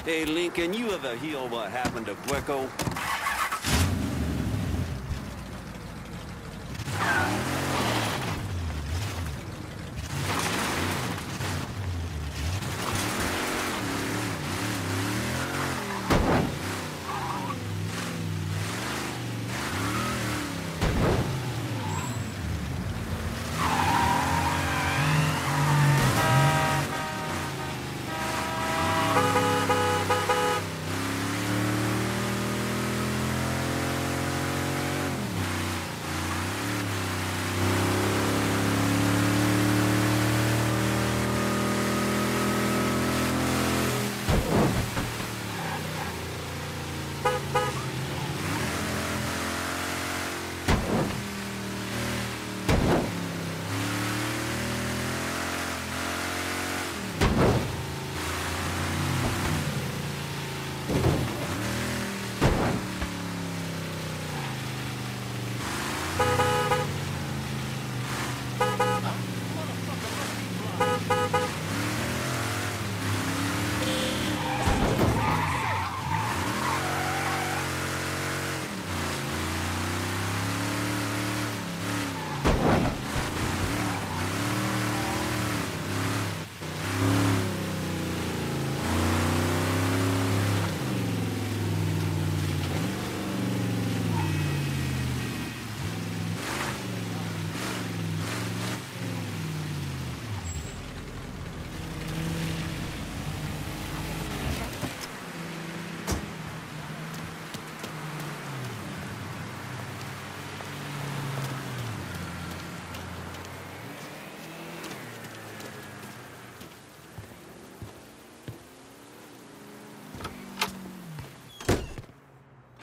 Hey, Lincoln, you ever hear what happened to Greco?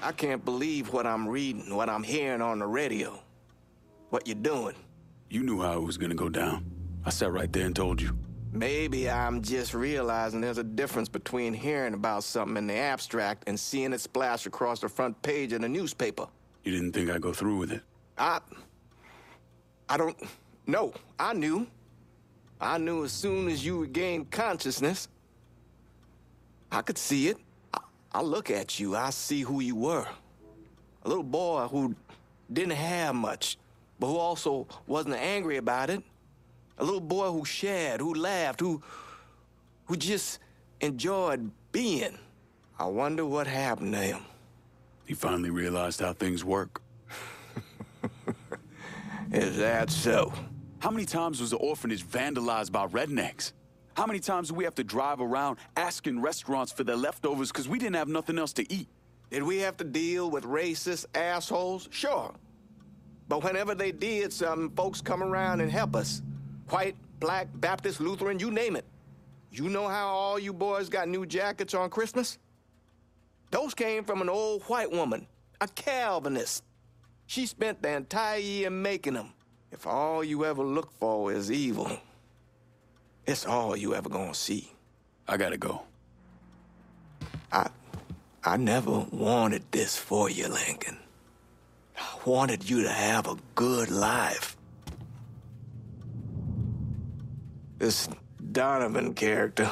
I can't believe what I'm reading, what I'm hearing on the radio. What you doing? You knew how it was gonna go down. I sat right there and told you. Maybe I'm just realizing there's a difference between hearing about something in the abstract and seeing it splash across the front page of the newspaper. You didn't think I'd go through with it? I don't know. I knew. I knew as soon as you regained consciousness. I could see it. I look at you, I see who you were. A little boy who didn't have much, but who also wasn't angry about it. A little boy who shared, who laughed, who just enjoyed being. I wonder what happened to him. He finally realized how things work. Is that so? How many times was the orphanage vandalized by rednecks? How many times do we have to drive around asking restaurants for their leftovers because we didn't have nothing else to eat? Did we have to deal with racist assholes? Sure. But whenever they did something, folks come around and help us. White, black, Baptist, Lutheran, you name it. You know how all you boys got new jackets on Christmas? Those came from an old white woman, a Calvinist. She spent the entire year making them. If all you ever look for is evil, it's all you ever gonna see. I gotta go. I never wanted this for you, Lincoln. I wanted you to have a good life. This Donovan character,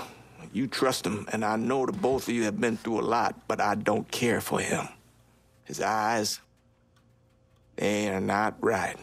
you trust him, and I know the both of you have been through a lot, but I don't care for him. His eyes, they are not right.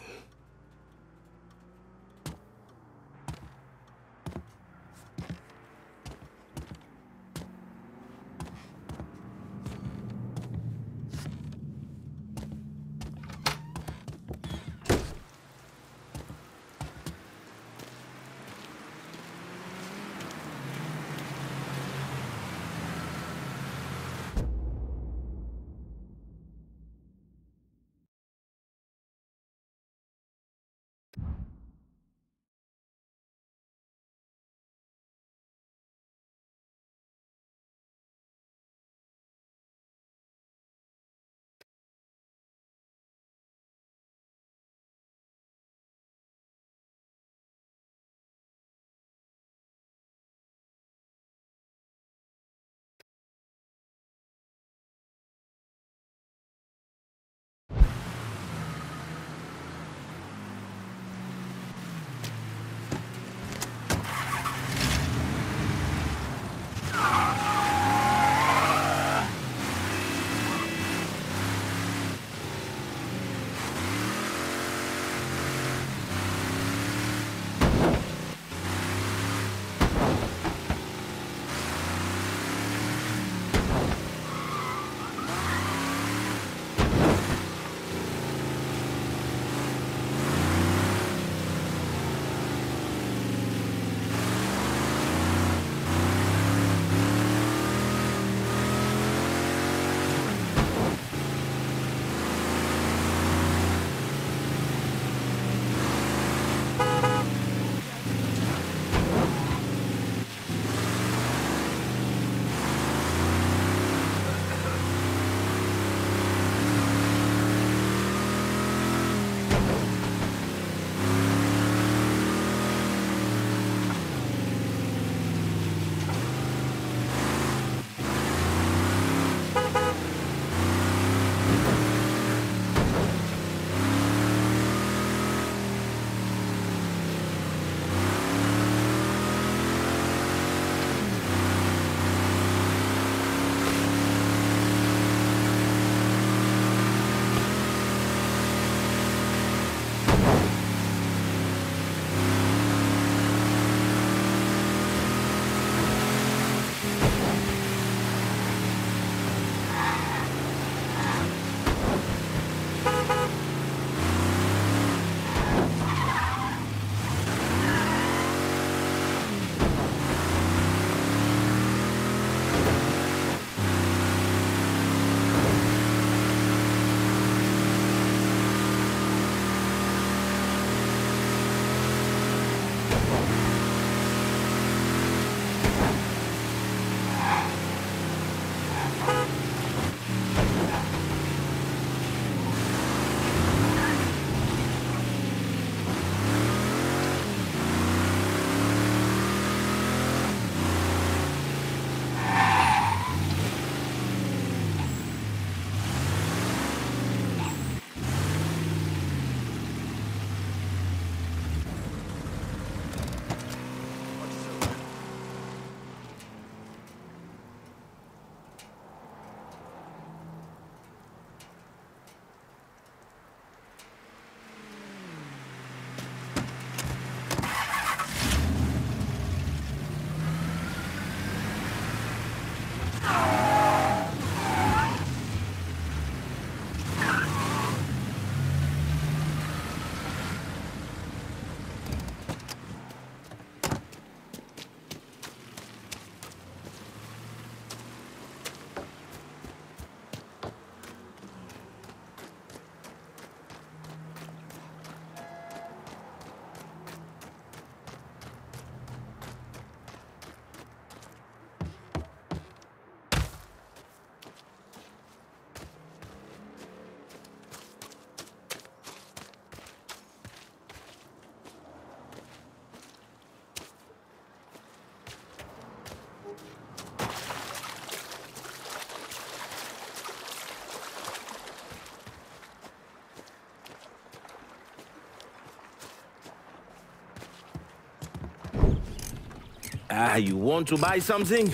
You want to buy something?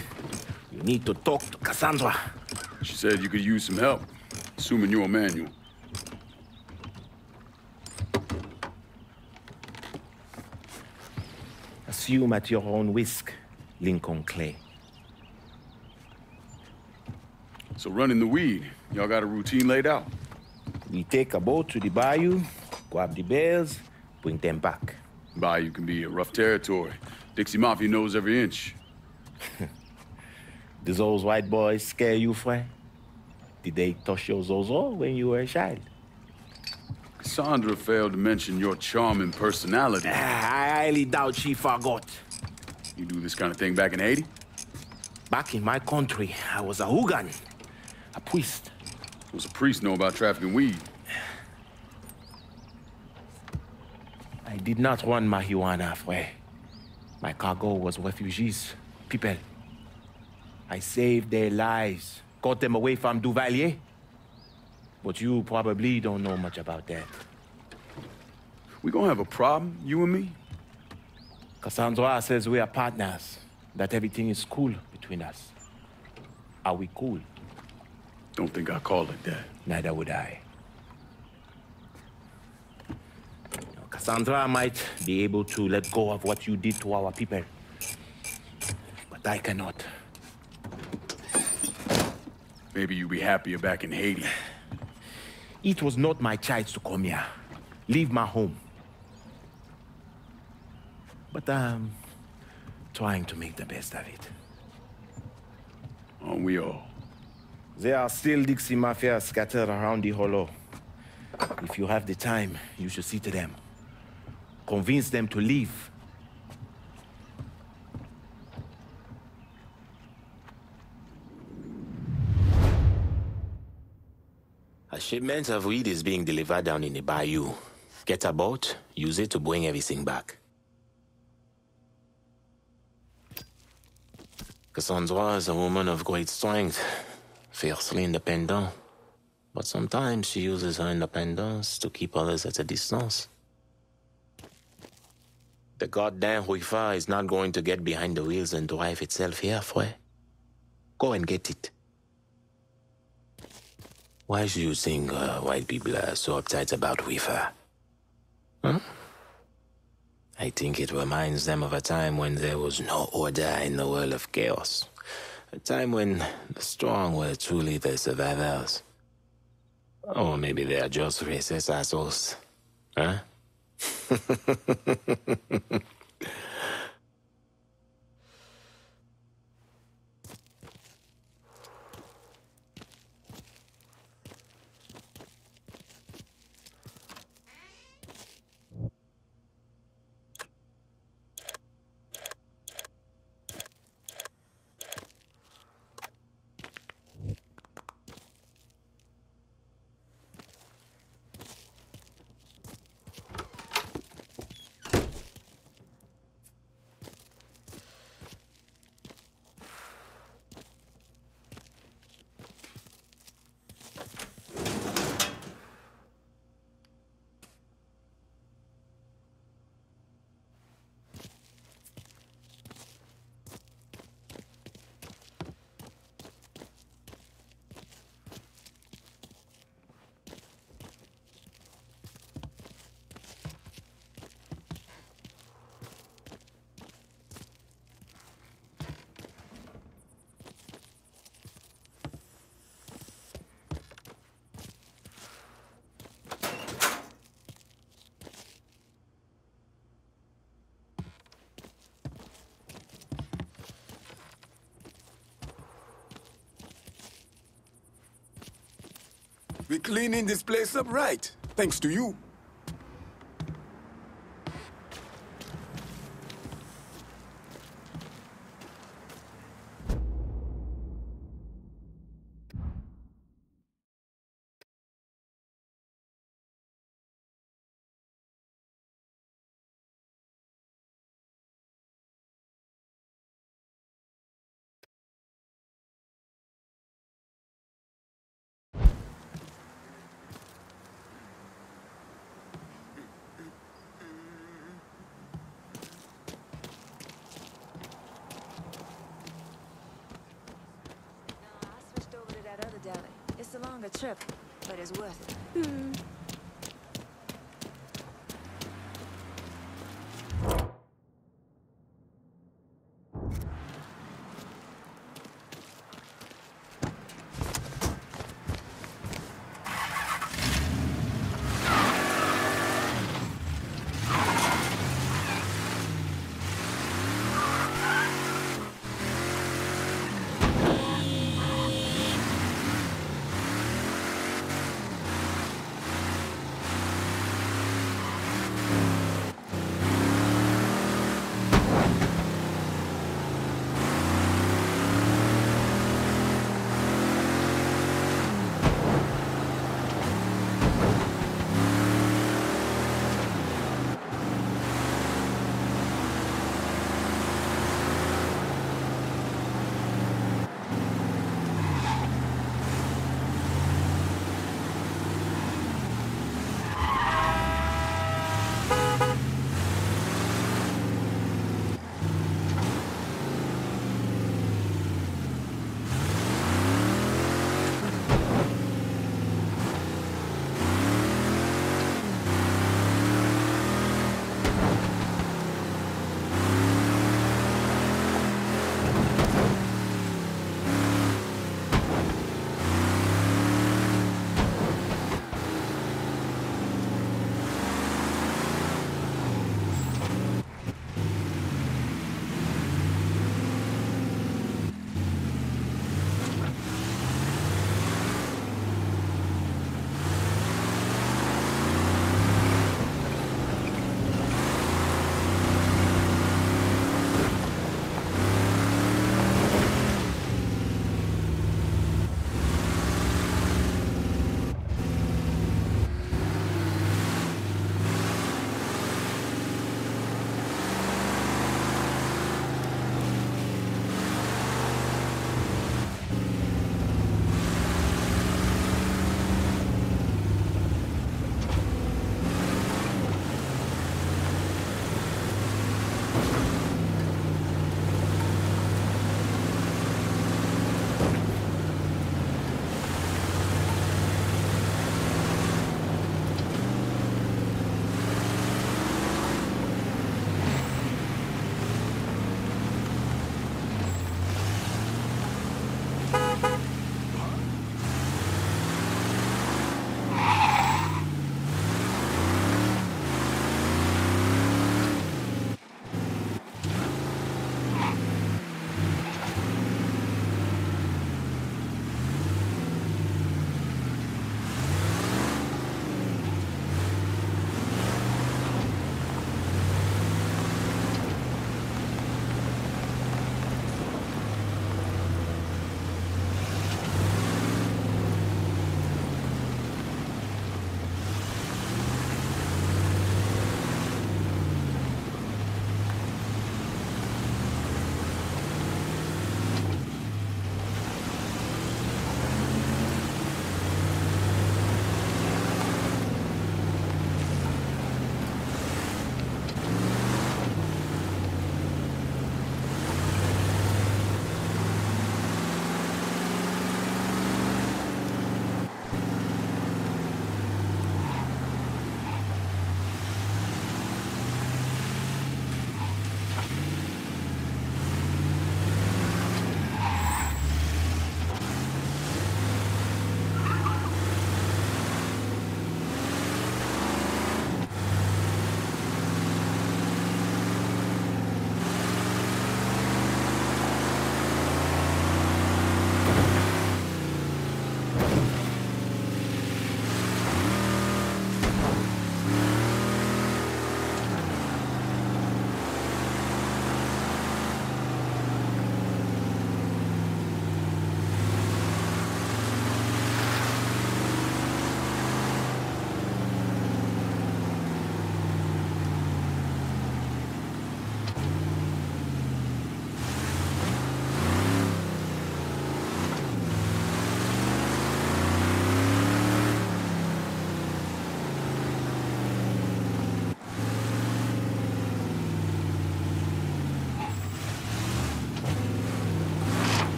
You need to talk to Cassandra. She said you could use some help, assuming you're Emmanuel. Assume at your own risk, Lincoln Clay. So running the weed, y'all got a routine laid out? We take a boat to the bayou, grab the bears, bring them back. Bayou can be a rough territory. Dixie Mafia knows every inch. Do those white boys scare you, Fred? Did they touch your zozo when you were a child? Cassandra failed to mention your charming personality. I highly doubt she forgot. You do this kind of thing back in Haiti? Back in my country, I was a hooligan, a priest. What's a priest know about trafficking weed? I did not run marijuana, Fred. My cargo was refugees, people. I saved their lives, got them away from Duvalier. But you probably don't know much about that. We gonna have a problem, you and me? Cassandra says we are partners, that everything is cool between us. Are we cool? Don't think I call it that. Neither would I. Cassandra might be able to let go of what you did to our people. But I cannot. Maybe you'd be happier back in Haiti. It was not my choice to come here. Leave my home. But I'm trying to make the best of it. Aren't we all? There are still Dixie Mafia scattered around the hollow. If you have the time, you should see to them. Convince them to leave. A shipment of weed is being delivered down in the bayou. Get a boat, use it to bring everything back. Cassandra is a woman of great strength, fiercely independent. But sometimes she uses her independence to keep others at a distance. The goddamn Huifa is not going to get behind the wheels and drive itself here, Fred. Go and get it. Why do you think white people are so uptight about Huifa? Huh? I think it reminds them of a time when there was no order in the world of chaos. A time when the strong were truly the survivors. Or maybe they are just racist assholes. Huh? We're cleaning this place up right, thanks to you. longer trip, but it's worth it.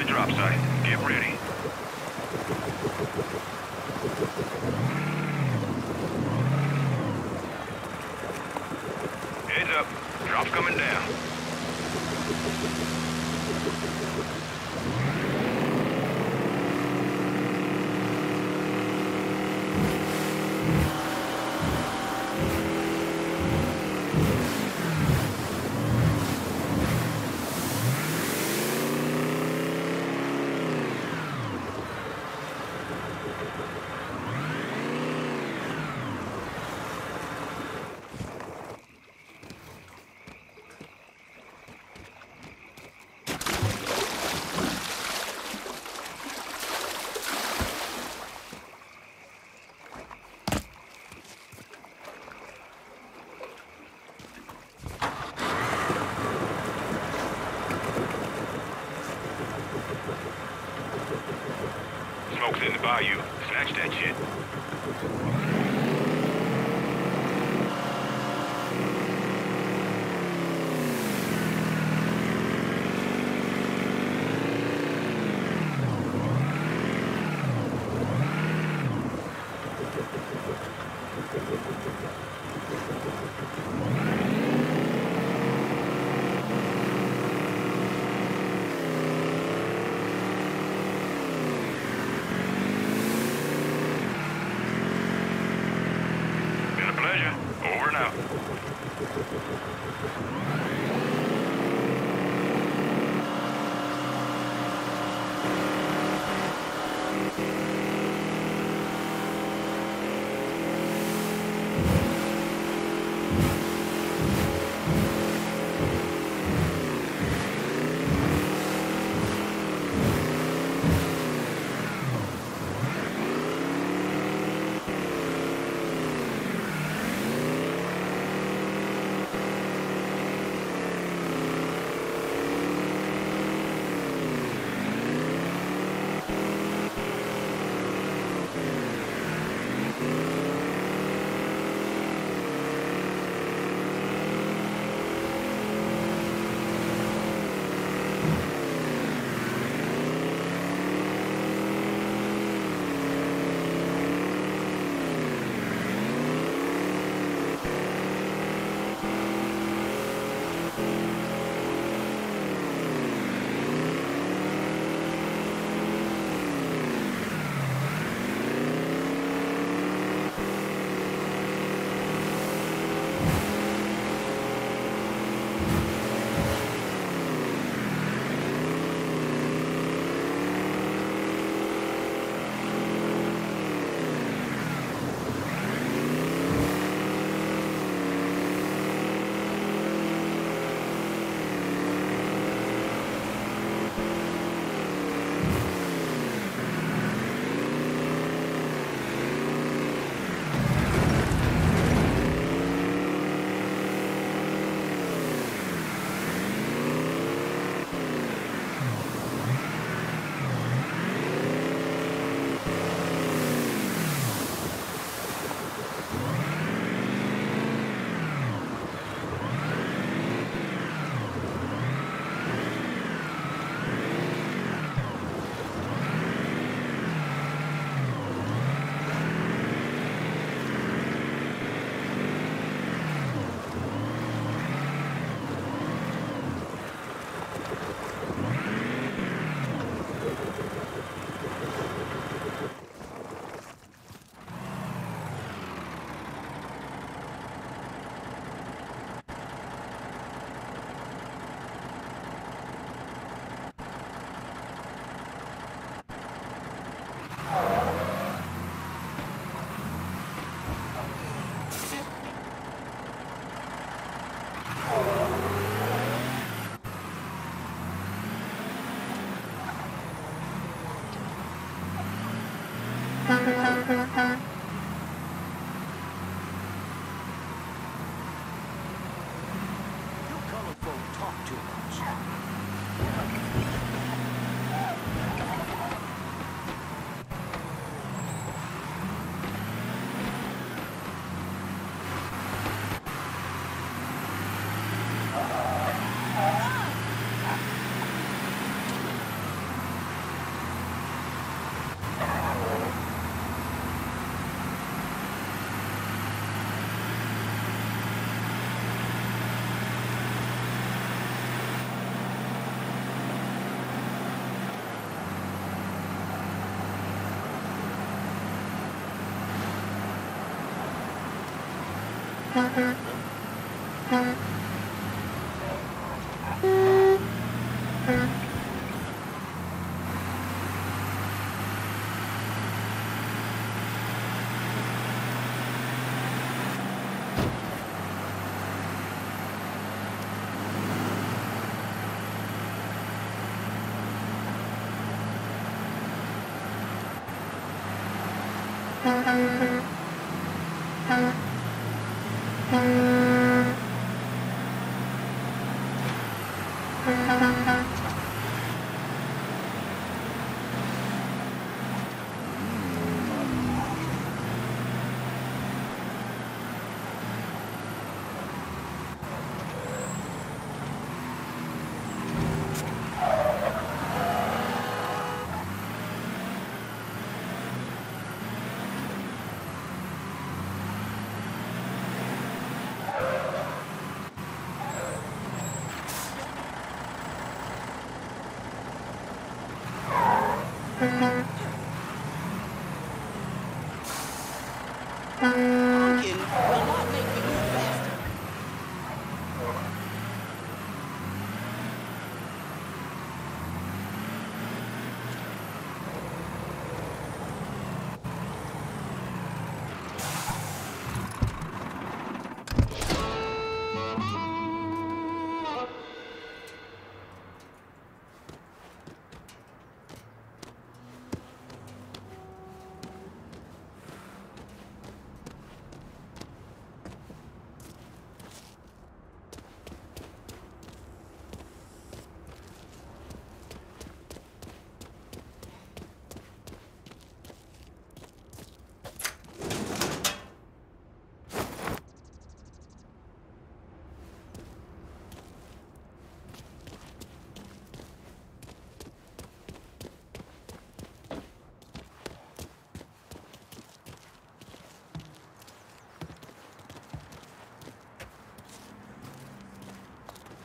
the drop site. Get ready. Heads up. Drop's coming down. Smoke's in the bayou. Snatch that shit. Been a pleasure. Over and out. Honking will not make me move faster.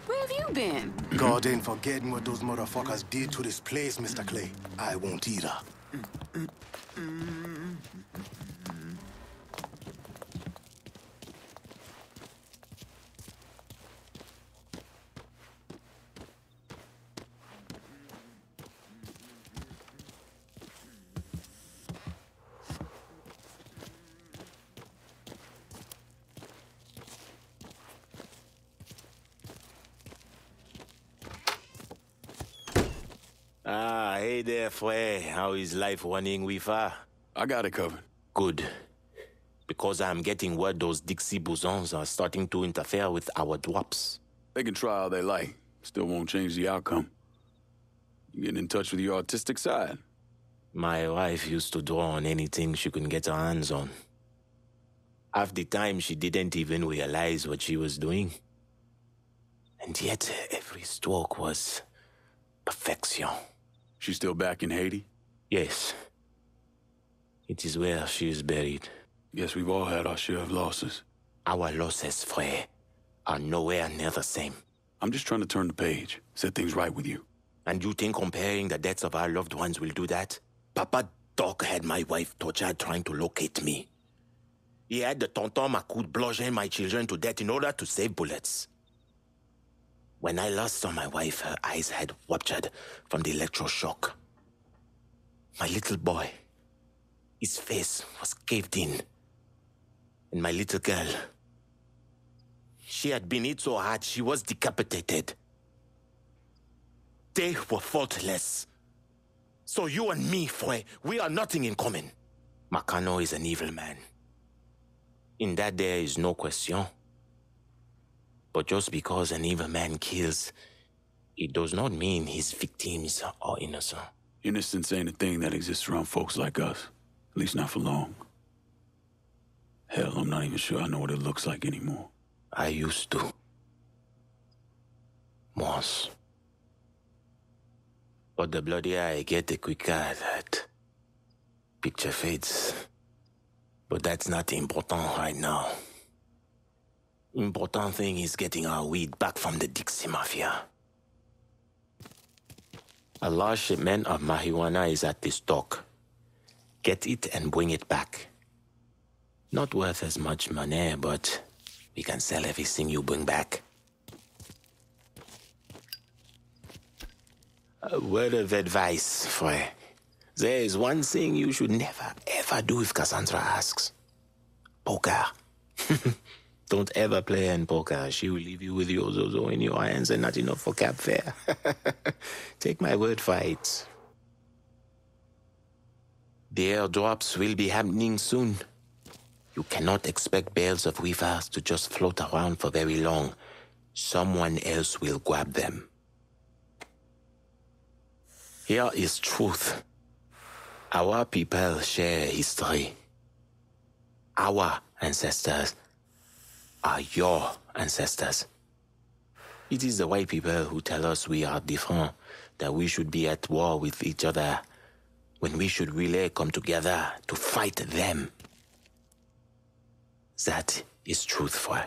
Where have you been? God ain't forgetting what those motherfuckers did to this place, Mr. Clay. I won't either. Ah, hey there, Fue. How is life running with her? I got it covered. Good. Because I'm getting word those Dixie bosons are starting to interfere with our drops. They can try all they like. Still won't change the outcome. You getting in touch with your artistic side? My wife used to draw on anything she could get her hands on. Half the time, she didn't even realize what she was doing. And yet, every stroke was perfection. She's still back in Haiti? Yes. It is where she is buried. Guess we've all had our share of losses. Our losses, Frey, are nowhere near the same. I'm just trying to turn the page, set things right with you. And you think comparing the deaths of our loved ones will do that? Papa Doc had my wife tortured trying to locate me. He had the tonton Macoud bludgeon my children to death in order to save bullets. When I last saw my wife, her eyes had ruptured from the electroshock. My little boy, his face was caved in. And my little girl, she had been hit so hard she was decapitated. They were faultless. So you and me, Frey, we are nothing in common. Makano is an evil man. In that there is no question. But just because an evil man kills, it does not mean his victims are innocent. Innocence ain't a thing that exists around folks like us. At least not for long. Hell, I'm not even sure I know what it looks like anymore. I used to. Once. But the bloodier I get, the quicker that picture fades. But that's not important right now. Important thing is getting our weed back from the Dixie Mafia. A large shipment of marijuana is at this dock. Get it and bring it back. Not worth as much money, but We can sell everything you bring back. A word of advice, Frey. There is one thing you should never, ever do if Cassandra asks. Poker. Don't ever play in poker. She will leave you with your zozo in your hands and not enough for cab fare. Take my word for it. The airdrops will be happening soon. You cannot expect bales of weavers to just float around for very long. Someone else will grab them. Here is truth. Our people share history. Our ancestors are your ancestors. It is the white people who tell us we are different, that we should be at war with each other, when we should really come together to fight them. That is truthful.